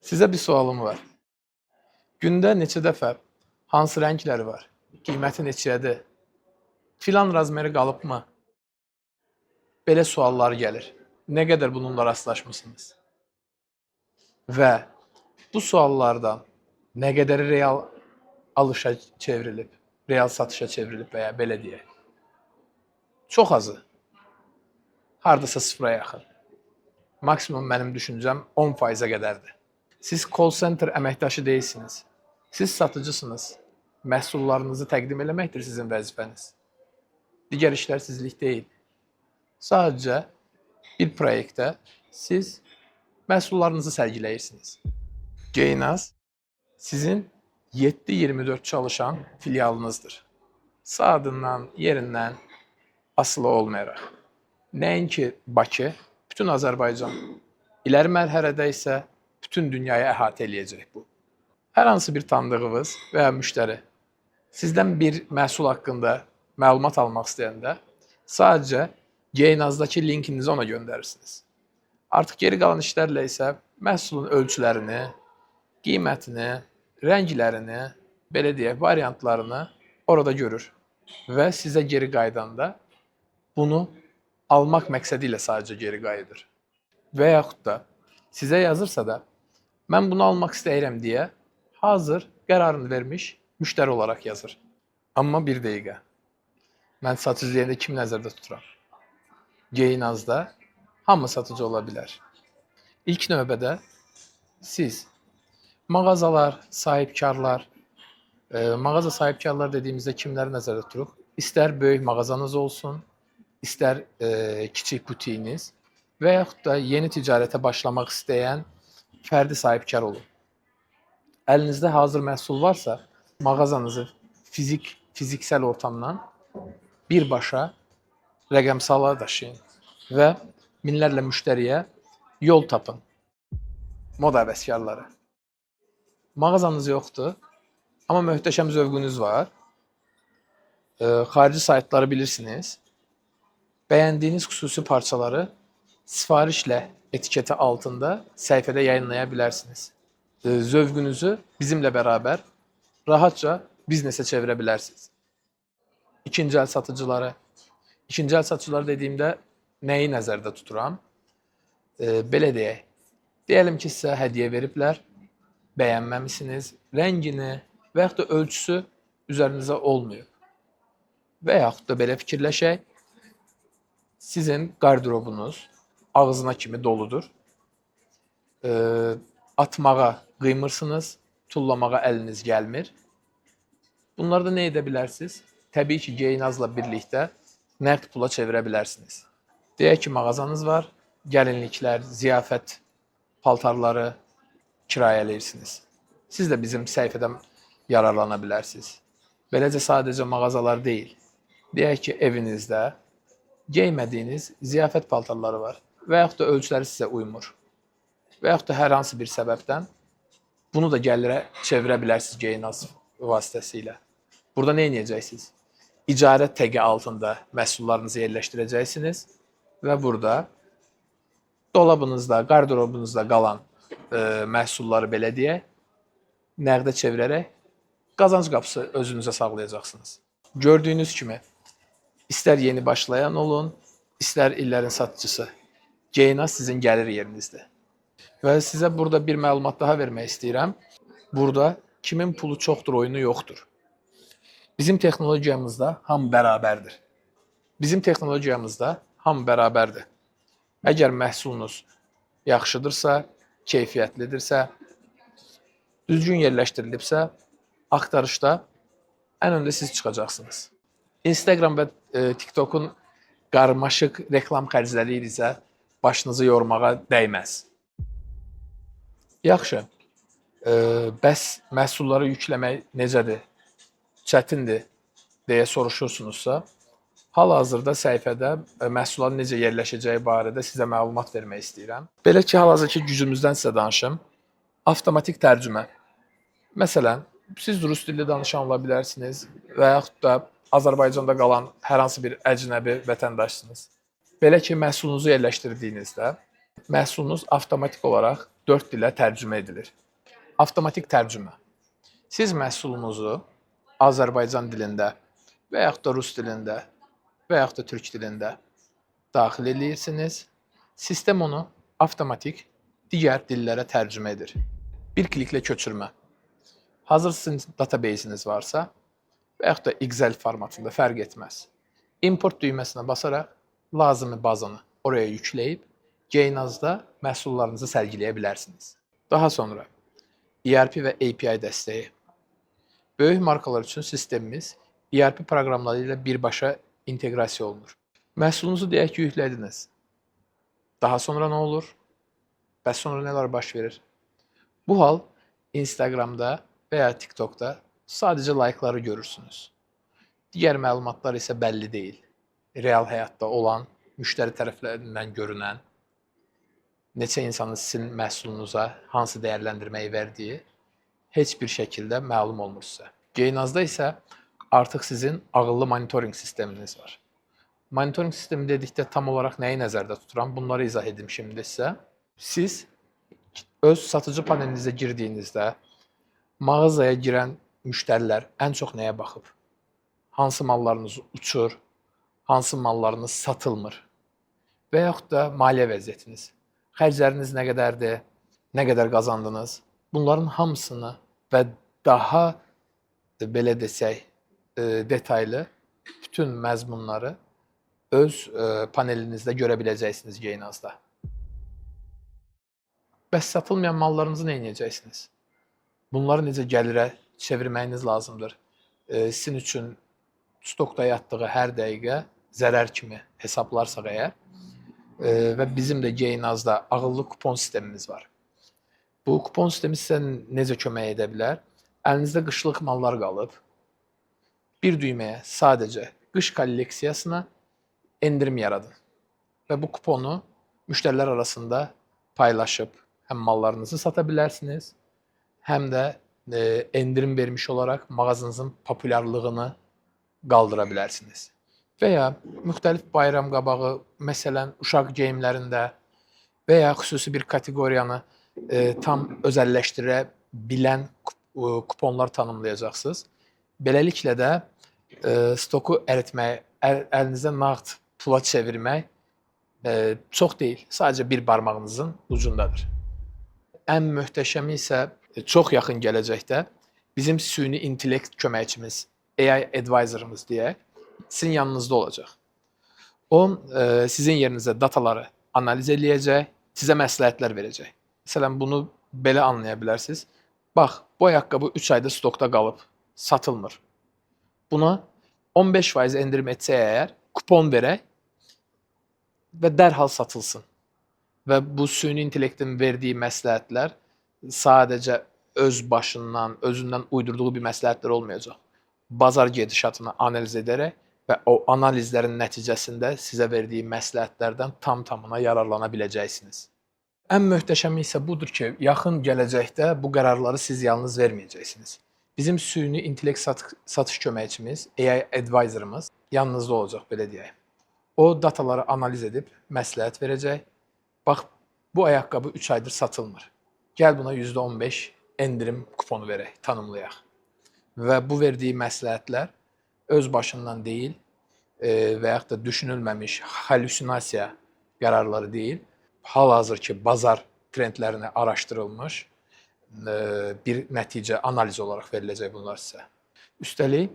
Sizə bir sualım var. Gündə neçə dəfə, hansı rəngləri var, qiyməti neçəyədir, filan razmeri qalıbmı? Belə suallar gəlir. Nə qədər bununla rastlaşmısınız? Və bu suallardan nə qədəri real alışa çevrilib, real satışa çevrilib və ya belə deyək. Çox azı, hardasa sıfıra yaxın. Maksimum mənim düşüncəm 10%-ə qədərdir. Siz call center əməkdaşı deyilsiniz. Siz satıcısınız. Məhsullarınızı təqdim eləməkdir sizin vəzifəniz. Digər işlər sizlik deyil. Sadəcə bir proyektdə siz məhsullarınızı sərgiləyirsiniz. Geynaz sizin 7/24 çalışan filialınızdır. Adından, yerindən asılı olmayaraq. Nəinki Bakı, bütün Azərbaycan. İləri mərhələdə isə bütün dünyayı əhatə eləyəcək bu. Hər hansı bir tanıdığınız və ya müştəri sizdən bir məhsul haqqında məlumat almaq istəyəndə sadəcə Geynazdakı linkinizi ona göndərirsiniz. Artıq geri qalan işlərlə isə məhsulun ölçülərini, qiymətini, rənglərini, belə deyək, variantlarını orada görür və sizə geri qaydanda bunu almaq məqsədi ilə sadəcə geri qayıdır. Və yaxud da sizə yazırsa da mən bunu almaq istəyirəm deyə hazır qərarını vermiş müştəri olaraq yazır. Amma bir dəqiqə. Mən satıcı deyəndə kim nəzərdə tuturam? Geynazda hamı satıcı ola bilər. İlk növbədə siz mağazalar, sahibkarlar, mağaza sahibkarlar dediyimizdə kimləri nəzərdə tuturuq? İstər böyük mağazanız olsun, istər kiçik butiyiniz və yaxud da yeni ticarətə başlamaq istəyən fərdi sahibkar olun. Əlinizdə hazır məhsul varsa, mağazanızı fiziksel ortamdan birbaşa rəqəmsala daşıyın və minlərlə müştəriyə yol tapın. Moda həvəskarları. Mağazanız yoxdur, amma möhtəşəm zövqünüz var. Xarici saytları bilirsiniz. Bəyəndiyiniz xüsusi parçaları sifarişlə etiketi altında səhifədə yayınlaya bilərsiniz. Zövqünüzü bizimlə bərabər rahatca biznesə çevirə bilərsiniz. İkinci əl satıcıları. İkinci əl satıcıları dediyimdə nəyi nəzərdə tuturam? Belə deyək. Deyəlim ki, sizə hədiyyə veriblər, bəyənməmisiniz, rəngini və yaxud da ölçüsü üzərinizə olmayıb. Və yaxud da belə fikirləşək, sizin qardırobunuz ağzına kimi doludur. Atmağa qıymırsınız, tullamağa əliniz gəlmir. Bunlarda nə edə bilərsiniz? Təbii ki, Geynazla birlikdə nəqd pula çevirə bilərsiniz. Deyək ki, mağazanız var, gəlinliklər, ziyafət paltarları kirayələyirsiniz. Siz də bizim səhifədən yararlana bilərsiniz. Beləcə sadəcə mağazalar deyil. Deyək ki, evinizdə geymədiyiniz ziyafət paltarları var və yaxud da ölçüləri sizə uymur. Və yaxud da hər hansı bir səbəbdən bunu da gəlirə çevirə bilərsiniz Geynaz vasitəsilə. Burada nə edəcəksiniz? İcarə təqi altında məhsullarınızı yerləşdirəcəksiniz və burada dolabınızda, qardırobunuzda qalan məhsulları belə deyək, nəqdə çevirərək qazanc qapısı özünüzə sağlayacaqsınız. Gördüyünüz kimi, istər yeni başlayan olun, istər illərin satıcısı, Geynaz sizin gəlir yerinizdir. Və sizə burada bir məlumat daha vermək istəyirəm. Burada kimin pulu çoxdur oyunu yoxdur. Bizim texnologiyamızda hamı bərabərdir. Bizim texnologiyamızda hamı bərabərdir. Əgər məhsulunuz yaxşıdırsa, keyfiyyətlidirsə, düzgün yerləşdirilibsə, axtarışda ən öndə siz çıxacaqsınız. Instagram və TikTok'un qarmaşıq reklam xərcləri isə başınızı yormağa dəyməz. Yaxşı, bəs məhsulları yükləmək necədir? Çətindir deyə soruşursunuzsa, hal-hazırda səhifədə məhsulların necə yerləşəcəyi barədə sizə məlumat vermək istəyirəm. Belə ki, hal-hazırki gücümüzdən sizə danışım. Avtomatik tərcümə. Məsələn, siz rus dilli danışan ola bilərsiniz və yaxud da Azərbaycanda qalan hər hansı bir əcnəbi vətəndaşsınız. Belə ki, məhsulunuzu yerləşdirdiyinizdə Məhsulunuz avtomatik olaraq 4 dilə tərcümə edilir. Avtomatik tərcümə. Siz məhsulunuzu Azərbaycan dilində və yaxud da rus dilində və yaxud da türk dilində daxil edirsiniz. Sistem onu avtomatik digər dillərə tərcümə edir. Bir kliklə köçürmə. Hazır sizin database-iniz varsa və yaxud da Excel formatında fərq etməz. Import düyməsinə basaraq lazımi bazanı oraya yükləyib Geynazda məhsullarınızı sərgiləyə bilərsiniz. Daha sonra ERP və API dəstəyi. Böyük markalar üçün sistemimiz ERP proqramları ilə birbaşa inteqrasiya olunur. Məhsulunuzu deyək ki, yüklədiniz. Daha sonra nə olur? Bəs sonra nələr baş verir? Bu hal Instagramda və ya TikTokda sadəcə layıqları görürsünüz. Digər məlumatlar isə bəlli deyil. Real həyatda olan, müştəri tərəflərindən görünən, neçə insanın sizin məhsulunuza hansı dəyərləndirməyi verdiyi heç bir şəkildə məlum olmur sizə. Geynazda isə artıq sizin ağıllı monitorinq sisteminiz var. Monitorinq sistemi dedikdə tam olaraq nəyi nəzərdə tuturam? Bunları izah edim şimdi sizə. Siz öz satıcı panelinizə girdiyinizdə mağazaya girən müştərilər ən çox nəyə baxıb? Hansı mallarınız uçur, hansı mallarınız satılmır və yaxud da maliyyə vəziyyətiniz. Xərcləriniz nə qədərdir, nə qədər qazandınız? Bunların hamısını və daha belə desək detaylı bütün məzmunları öz panelinizdə görə biləcəksiniz Geynazda. Bəs satılmayan mallarınızı nə edəcəksiniz? Bunları necə gəlirə çevirməyiniz lazımdır. Sizin üçün stokda yatdığı hər dəqiqə zərər kimi hesablarsaq əgər və bizim də Geynazda ağıllı kupon sistemimiz var. Bu kupon sistemi sizə necə kömək edə bilər? Əlinizdə qışlıq mallar qalıb, bir düyməyə sadəcə qış kolleksiyasına endirim yaradın və bu kuponu müştərilər arasında paylaşıb həm mallarınızı sata bilərsiniz, həm də endirim vermiş olaraq mağazanızın populyarlığını qaldıra bilərsiniz. Və ya müxtəlif bayram qabağı, məsələn, uşaq geyimlərində və ya xüsusi bir kateqoriyanı tam özəlləşdirə bilən kuponlar tanımlayacaqsınız. Beləliklə də stoku əritmək, əlinizdə nağd pula çevirmək çox deyil, sadəcə bir barmağınızın ucundadır. Ən möhtəşəmi isə çox yaxın gələcəkdə bizim süni intellekt köməkçimiz, AI advisorımız deyək, sizin yanınızda olacaq. O, sizin yerinizə dataları analiz eləyəcək, sizə məsləhətlər verəcək. Məsələn, bunu belə anlaya bilərsiniz. Bax, bu ayaqqabı 3 ayda stokda qalıb, satılmır. Buna 15% endirim etsək əgər, kupon verək və dərhal satılsın. Və bu süni intellektin verdiyi məsləhətlər sadəcə öz başından, özündən uydurduğu bir məsləhətlər olmayacaq. Bazar gedişatını analiz edərək və o analizlərin nəticəsində sizə verdiyi məsləhətlərdən tam-tamına yararlana biləcəksiniz. Ən möhtəşəmi isə budur ki, yaxın gələcəkdə bu qərarları siz yalnız verməyəcəksiniz. Bizim süni intellekt satış köməkçimiz, AI advisorımız yanınızda olacaq, belə deyək. O dataları analiz edib məsləhət verəcək. Bax, bu ayaqqabı 3 aydır satılmır. Gəl buna %15 endirim kuponu verək, tanımlayaq. Və bu verdiyi məsləhətlər öz başından deyil və yaxud da düşünülməmiş halüsinasiya qərarları deyil, hal-hazırki bazar trendlərini araşdırılmış bir nəticə, analiz olaraq veriləcək bunlar sizə. Üstəlik,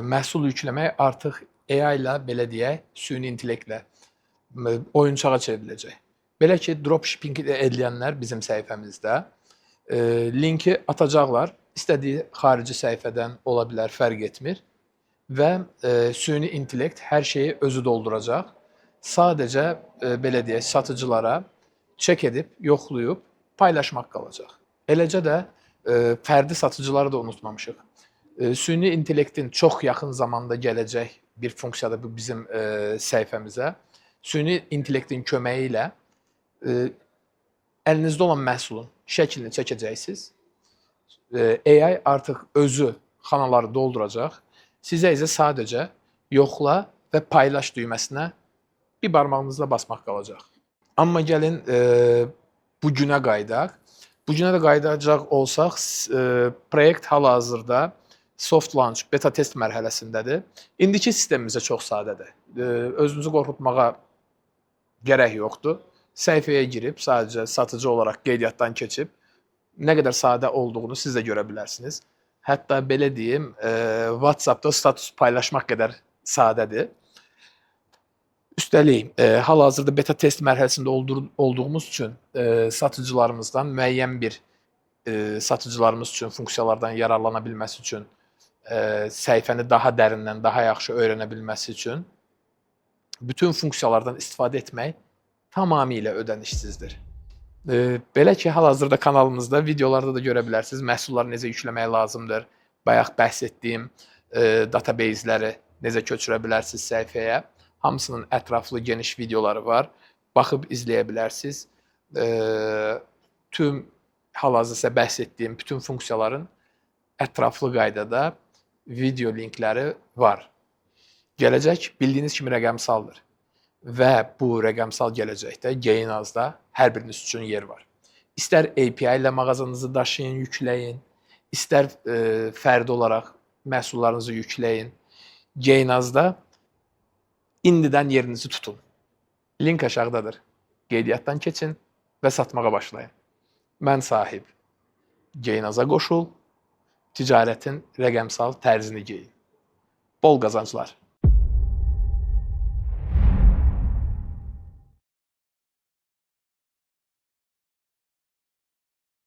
məhsul yükləmək artıq AI ilə, belə deyək, süni intellektlə oyuncağa çevriləcək. Belə ki, dropshipping edilənlər bizim səhifəmizdə linki atacaqlar. İstədiyi xarici səhifədən ola bilər, fərq etmir. Və süni intellekt hər şeyi özü dolduracaq. Sadəcə, belə deyək, satıcılara çek edib, yoxlayıb, paylaşmaq qalacaq. Eləcə də fərdi satıcıları da unutmamışıq. Süni intellektin çox yaxın zamanda gələcək bir funksiyadır bu bizim səhifəmizə. Süni intellektin köməyi ilə əlinizdə olan məhsulun şəklini çəkəcəksiniz. AI artıq özü xanaları dolduracaq. Sizə isə sadəcə yoxla və paylaş düyməsinə bir barmağınızla basmaq qalacaq. Amma gəlin bu günə qaydaq. Bu günə də qayıdacaq olsaq, proyekt hal-hazırda soft launch, beta test mərhələsindədir. İndiki sistemimizə çox sadədir. Özünüzü qorxutmağa gərək yoxdur. Səhifəyə girib, sadəcə satıcı olaraq qeydiyyatdan keçib, nə qədər sadə olduğunu siz də görə bilərsiniz. Hətta belə deyim, WhatsApp-da status paylaşmaq qədər sadədir. Üstəlik, hal-hazırda beta test mərhələsində olduğumuz üçün satıcılarımızdan müəyyən bir satıcılarımız üçün funksiyalardan yararlana bilməsi üçün, səhifəni daha dərindən, daha yaxşı öyrənə bilməsi üçün bütün funksiyalardan istifadə etmək tamamilə ödənişsizdir. Belə ki, hal-hazırda kanalımızda videolarda da görə bilərsiniz, məhsulları necə yükləmək lazımdır. Bayaq bəhs etdiyim databaseləri necə köçürə bilərsiniz səhifəyə. Hamısının ətraflı geniş videoları var. Baxıb izləyə bilərsiniz. Tüm hal-hazırda bəhs etdiyim bütün funksiyaların ətraflı qaydada video linkləri var. Gələcək bildiyiniz kimi rəqəmsaldır və bu rəqəmsal gələcəkdə Gainazda hər biriniz üçün yer var. İstər API ilə mağazanızı daşıyın, yükləyin, istər fərdi olaraq məhsullarınızı yükləyin. Gainazda indidən yerinizi tutun. Link aşağıdadır. Qeydiyyatdan keçin və satmağa başlayın. Mən sahib. Gainaza qoşul, ticarətin rəqəmsal tərzini geyin. Bol qazanclar.